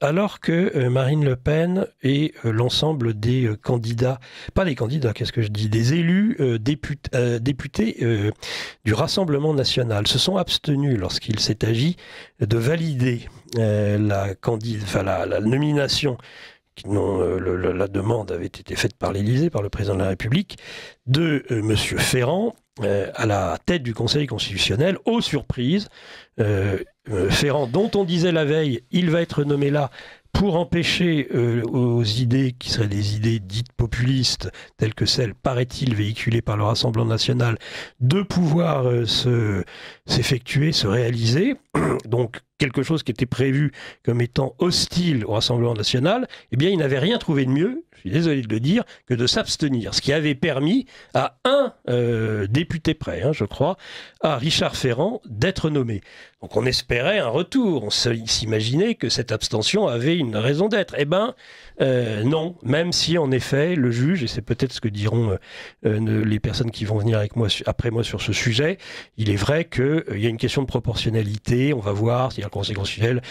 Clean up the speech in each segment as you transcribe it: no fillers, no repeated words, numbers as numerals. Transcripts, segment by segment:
alors que Marine Le Pen et l'ensemble des candidats, pas des candidats, qu'est-ce que je dis, des élus députés du Rassemblement national se sont abstenus lorsqu'il s'est agi de valider la nomination la demande avait été faite par l'Élysée, par le président de la République, de M. Ferrand à la tête du Conseil constitutionnel, aux surprises. Ferrand, dont on disait la veille, il va être nommé là pour empêcher aux idées qui seraient des idées dites populistes, telles que celles, paraît-il, véhiculées par le Rassemblement national, de pouvoir s'effectuer, se réaliser. Donc, quelque chose qui était prévu comme étant hostile au Rassemblement national, eh bien, il n'avait rien trouvé de mieux, je suis désolé de le dire, que de s'abstenir. Ce qui avait permis à un député près, je crois, à Richard Ferrand, d'être nommé. Donc on espérait un retour, on s'imaginait que cette abstention avait une raison d'être. Eh bien, non, même si en effet le juge, et c'est peut-être ce que diront les personnes qui vont venir après moi sur ce sujet, il est vrai qu'il y a une question de proportionnalité, on va voir si le Conseil constitutionnel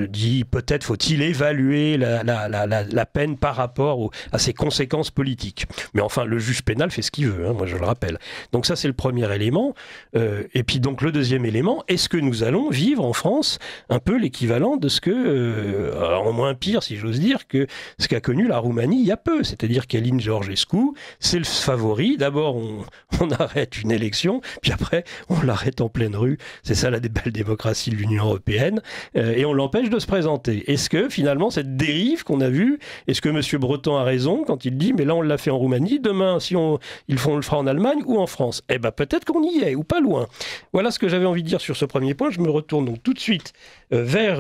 dit peut-être faut-il évaluer la peine par rapport à ses conséquences politiques. Mais enfin, le juge pénal fait ce qu'il veut, moi je le rappelle. Donc ça c'est le premier élément. Et puis donc le deuxième élément, est-ce que nous allons vivre en France un peu l'équivalent de ce que, en moins pire si j'ose dire, que ce qu'a connu la Roumanie il y a peu, c'est-à-dire qu'Aline Georgescu, c'est le favori. D'abord on arrête une élection, puis après on l'arrête en pleine rue. C'est ça la belle démocratie de l'Union européenne, et on l'empêche de se présenter. Est-ce que finalement cette dérive qu'on a vue, est-ce que M. Breton a raison quand il dit mais là on l'a fait en Roumanie, demain si on le fera en Allemagne ou en France? Eh bien peut-être qu'on y est, ou pas loin. Voilà ce que j'avais envie de dire sur ce premier point. Je me retourne donc tout de suite vers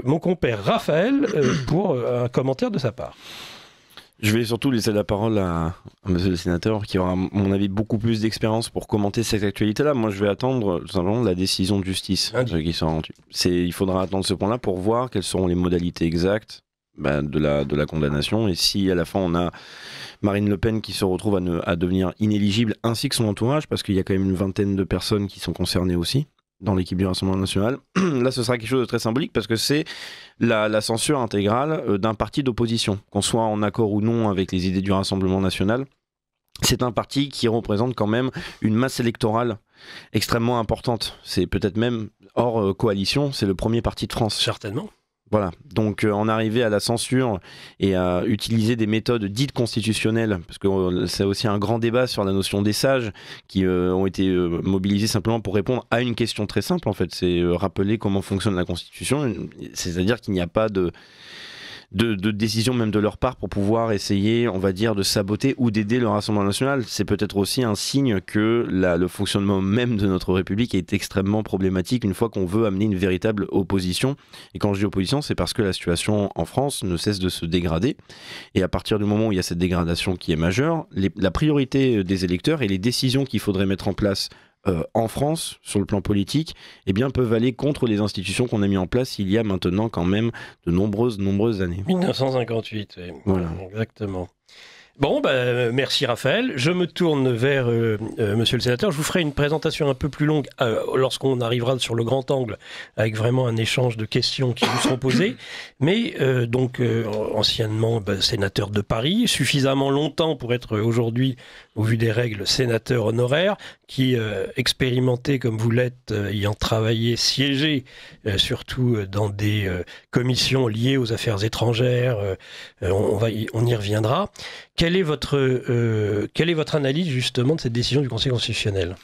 mon compère Raphaël pour un commentaire de sa part. Je vais surtout laisser la parole à monsieur le sénateur qui aura, à mon avis, beaucoup plus d'expérience pour commenter cette actualité-là. Moi, je vais attendre tout simplement la décision de justice qui sera rendue. Il faudra attendre ce point-là pour voir quelles seront les modalités exactes de la condamnation, et si à la fin on a Marine Le Pen qui se retrouve à devenir inéligible, ainsi que son entourage, parce qu'il y a quand même une vingtaine de personnes qui sont concernées aussi dans l'équipe du Rassemblement national. Là, ce sera quelque chose de très symbolique parce que c'est la censure intégrale d'un parti d'opposition, qu'on soit en accord ou non avec les idées du Rassemblement national. C'est un parti qui représente quand même une masse électorale extrêmement importante. C'est peut-être même hors coalition, c'est le premier parti de France. Certainement. Voilà, donc en arriver à la censure et à utiliser des méthodes dites constitutionnelles, parce que c'est aussi un grand débat sur la notion des sages qui ont été mobilisés simplement pour répondre à une question très simple en fait, c'est rappeler comment fonctionne la Constitution, c'est-à-dire qu'il n'y a pas de décision même de leur part pour pouvoir essayer, on va dire, de saboter ou d'aider le Rassemblement national. C'est peut-être aussi un signe que le fonctionnement même de notre République est extrêmement problématique une fois qu'on veut amener une véritable opposition. Et quand je dis opposition, c'est parce que la situation en France ne cesse de se dégrader. Et à partir du moment où il y a cette dégradation qui est majeure, la priorité des électeurs et les décisions qu'il faudrait mettre en place en France, sur le plan politique, eh bien, peuvent aller contre les institutions qu'on a mis en place il y a maintenant quand même de nombreuses années. 1958, oui. Voilà. Exactement. Bon, merci Raphaël. Je me tourne vers monsieur le sénateur. Je vous ferai une présentation un peu plus longue lorsqu'on arrivera sur le grand angle, avec vraiment un échange de questions qui vous seront posées. Mais anciennement sénateur de Paris, suffisamment longtemps pour être aujourd'hui, au vu des règles, sénateur honoraire, qui, expérimenté comme vous l'êtes, ayant travaillé, siégé, surtout dans des commissions liées aux affaires étrangères, on y reviendra. Quelle est votre analyse justement de cette décision du Conseil constitutionnel ?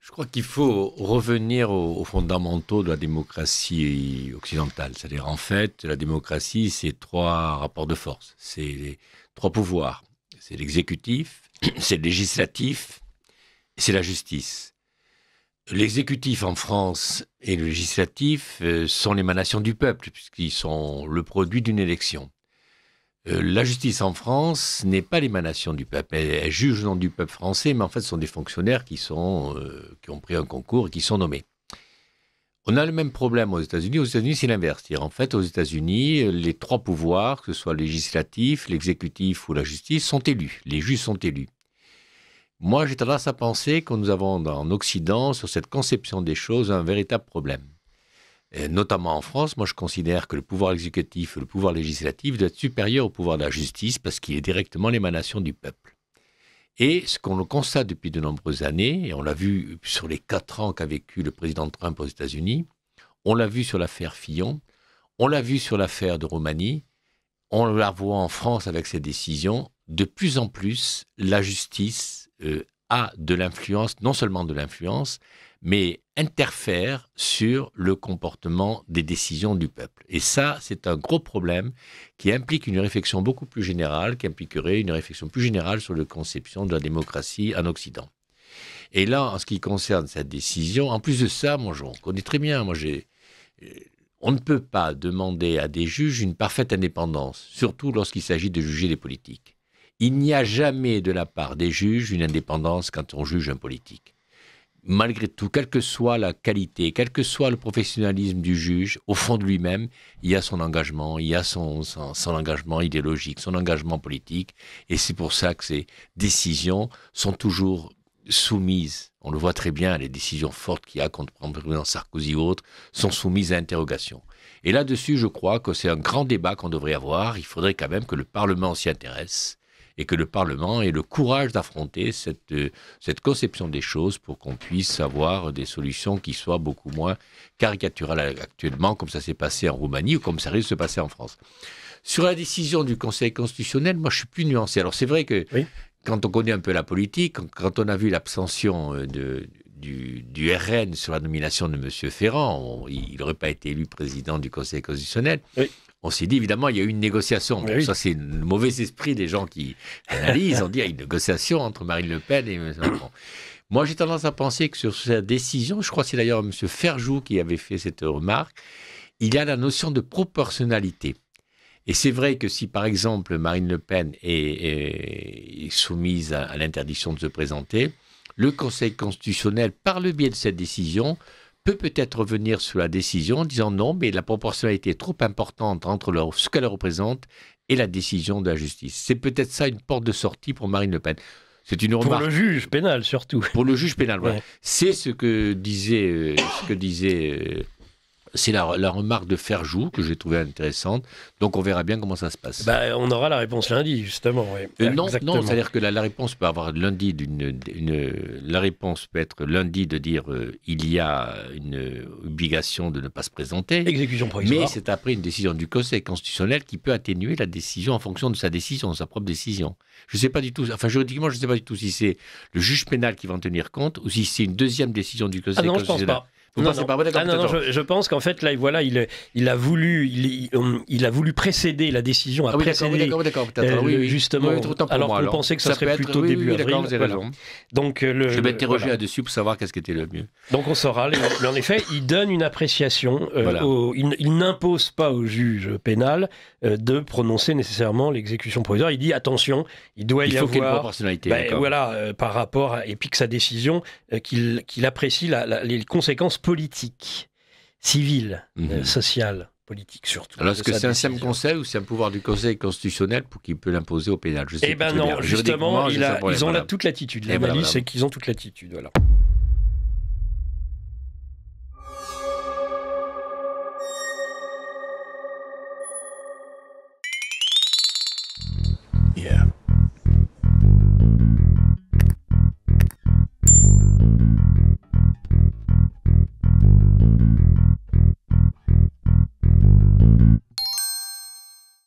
Je crois qu'il faut revenir aux fondamentaux de la démocratie occidentale. C'est-à-dire, en fait, la démocratie, c'est 3 rapports de force. C'est les 3 pouvoirs. C'est l'exécutif, c'est le législatif, et c'est la justice. L'exécutif en France et le législatif sont l'émanation du peuple, puisqu'ils sont le produit d'une élection. La justice en France n'est pas l'émanation du peuple. Elle juge au nom du peuple français, mais en fait, ce sont des fonctionnaires qui ont pris un concours et qui sont nommés. On a le même problème aux États-Unis. Aux États-Unis, c'est l'inverse. C'est-à-dire, en fait, aux États-Unis, les 3 pouvoirs, que ce soit le législatif, l'exécutif ou la justice, sont élus. Les juges sont élus. Moi, j'ai tendance à penser que nous avons en Occident, sur cette conception des choses, un véritable problème. Et notamment en France, moi je considère que le pouvoir exécutif et le pouvoir législatif doivent être supérieurs au pouvoir de la justice parce qu'il est directement l'émanation du peuple. Et ce qu'on le constate depuis de nombreuses années, et on l'a vu sur les 4 ans qu'a vécu le président Trump aux États-Unis, on l'a vu sur l'affaire Fillon, on l'a vu sur l'affaire de Roumanie, on la voit en France avec ces décisions, de plus en plus, la justice a de l'influence, non seulement de l'influence, mais interfère sur le comportement des décisions du peuple. Et ça, c'est un gros problème qui implique une réflexion beaucoup plus générale, qui impliquerait une réflexion plus générale sur la conception de la démocratie en Occident. Et là, en ce qui concerne cette décision, en plus de ça, moi, on connaît très bien, on ne peut pas demander à des juges une parfaite indépendance, surtout lorsqu'il s'agit de juger des politiques. Il n'y a jamais de la part des juges une indépendance quand on juge un politique. Malgré tout, quelle que soit la qualité, quel que soit le professionnalisme du juge, au fond de lui-même, il y a son engagement, il y a son engagement idéologique, son engagement politique. Et c'est pour ça que ces décisions sont toujours soumises, on le voit très bien, les décisions fortes qu'il y a contre le président Sarkozy ou autres, sont soumises à interrogation. Et là-dessus, je crois que c'est un grand débat qu'on devrait avoir. Il faudrait quand même que le Parlement s'y intéresse et que le Parlement ait le courage d'affronter cette conception des choses pour qu'on puisse avoir des solutions qui soient beaucoup moins caricaturales actuellement, comme ça s'est passé en Roumanie ou comme ça risque de se passer en France. Sur la décision du Conseil constitutionnel, moi je suis plus nuancé. Alors c'est vrai que quand on connaît un peu la politique, quand on a vu l'abstention du RN sur la nomination de M. Ferrand, il n'aurait pas été élu président du Conseil constitutionnel. Oui. On s'est dit, évidemment, il y a eu une négociation. Bon, ça, c'est le mauvais esprit des gens qui analysent. On dit, il y a une négociation entre Marine Le Pen et M. Macron. Moi, j'ai tendance à penser que sur cette décision, je crois que c'est d'ailleurs M. Ferjou qui avait fait cette remarque, il y a la notion de proportionnalité. Et c'est vrai que si, par exemple, Marine Le Pen est soumise à l'interdiction de se présenter, le Conseil constitutionnel, par le biais de cette décision, peut-être revenir sur la décision en disant non, mais la proportionnalité est trop importante entre ce qu'elle représente et la décision de la justice. C'est peut-être ça une porte de sortie pour Marine Le Pen. C'est une remarque. Pour le juge pénal, surtout. Pour le juge pénal, voilà. Ouais. C'est ce que disait c'est la remarque de Ferjou que j'ai trouvée intéressante. Donc on verra bien comment ça se passe. On aura la réponse lundi, justement. Ouais. Non, c'est-à-dire que la réponse peut avoir lundi la réponse peut être lundi de dire il y a une obligation de ne pas se présenter. Exécution provisoire. Mais c'est après une décision du Conseil constitutionnel qui peut atténuer la décision en fonction de sa décision, de sa propre décision. Je ne sais pas du tout, enfin juridiquement, je ne sais pas du tout si c'est le juge pénal qui va en tenir compte ou si c'est une deuxième décision du Conseil constitutionnel. Non, je ne pense pas. Je pense qu'en fait, là, voilà, il a voulu précéder la décision, justement, alors qu'on pensait que ça serait plutôt début avril. Voilà. Donc, je vais m'interroger là-dessus pour savoir qu'est-ce qui était le mieux. Donc, on saura. Mais en effet, il donne une appréciation. Il n'impose pas au juge pénal de prononcer nécessairement l'exécution provisoire. Il dit, attention, il doit y avoir... Il faut qu'il y ait une proportionnalité. Par rapport et puis que sa décision, qu'il apprécie les conséquences politiques, civiles, sociales, politiques surtout. Alors, est-ce que c'est un simple conseil ou c'est un pouvoir du Conseil constitutionnel pour qu'il peut l'imposer au pénal? Eh bien non, justement, ils ont toute l'attitude. L'analyse, c'est qu'ils ont toute l'attitude. Voilà.